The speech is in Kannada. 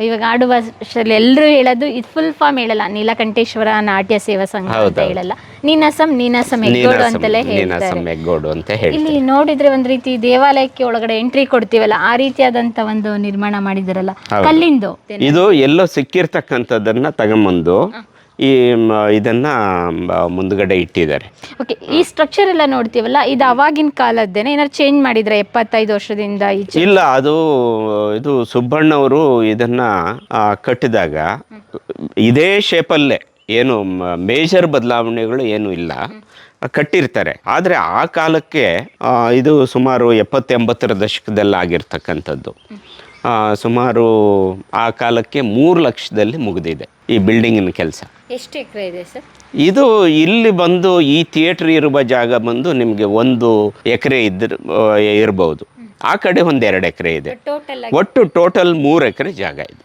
ಇವಾಗ ಆಡು ಭಾಷೆಯಲ್ಲಿ ಎಲ್ಲರೂ ಹೇಳೋದು ಇದು ಫುಲ್ ಫಾರ್ಮ್ ಹೇಳಲ್ಲ, ನೀಲಕಂಠೇಶ್ವರ ನಾಟ್ಯ ಸೇವಾ ಸಂಘ ಅಂತ ಹೇಳಲ್ಲ, ನೀನಾಸಂ ಹೆಗ್ಗೋಡು ಅಂತಲೇ ಹೇಳ್ತಾರೆ. ಹೆಗ್ಗೋಡು ಅಂತ ಹೇಳಿ ಇಲ್ಲಿ ನೋಡಿದ್ರೆ ಒಂದ್ ರೀತಿ ದೇವಾಲಯಕ್ಕೆ ಒಳಗಡೆ ಎಂಟ್ರಿ ಕೊಡ್ತೀವಲ್ಲ ಆ ರೀತಿಯಾದಂತ ಒಂದು ನಿರ್ಮಾಣ ಮಾಡಿದಾರಲ್ಲ, ಕಲ್ಲಿಂದು. ಇದು ಎಲ್ಲೋ ಸಿಕ್ಕಿರ್ತಕ್ಕಂಥದ್ದನ್ನ ತಗೊಂಬಂದು ಇದನ್ನ ಮುಂದ್ಗಡೆ ಇಟ್ಟಿದ್ದಾರೆ. ಓಕೆ, ಈ ಸ್ಟ್ರಕ್ಚರ್ ಎಲ್ಲ ನೋಡ್ತೀವಲ್ಲ, ಇದು ಅವಾಗಿನ ಕಾಲದ್ದೇನೆ, ಏನಾದ್ರು ಚೇಂಜ್ ಮಾಡಿದ್ರೆ 75 ವರ್ಷದಿಂದ ಈಚೆ? ಇಲ್ಲ, ಇದು ಸುಬ್ಬಣ್ಣವರು ಇದನ್ನ ಕಟ್ಟಿದಾಗ ಇದೇ ಶೇಪಲ್ಲೇ, ಏನು ಮೇಜರ್ ಬದಲಾವಣೆಗಳು ಏನು ಇಲ್ಲ, ಕಟ್ಟಿರ್ತಾರೆ. ಆದರೆ ಆ ಕಾಲಕ್ಕೆ ಇದು ಸುಮಾರು 70-80 ದಶಕದಲ್ಲಿ ಆಗಿರ್ತಕ್ಕಂಥದ್ದು. ಸುಮಾರು ಆ ಕಾಲಕ್ಕೆ 3 ಲಕ್ಷದಲ್ಲಿ ಮುಗಿದಿದೆ ಈ ಬಿಲ್ಡಿಂಗಿನ ಕೆಲಸ. ಎಷ್ಟು ಎಕರೆ ಇದೆ ಸರ್? ಇದು ಇಲ್ಲಿ ಬಂದು ಈ ಥಿಯೇಟರ್ ಇರುವ ಜಾಗ ಬಂದು ನಿಮಗೆ 1 ಎಕರೆ ಇರ್ಬೋದು. ಆ ಕಡೆ 1-2 ಎಕರೆ ಇದೆ. ಒಟ್ಟು ಟೋಟಲ್ 3 ಎಕರೆ ಜಾಗ ಇದೆ.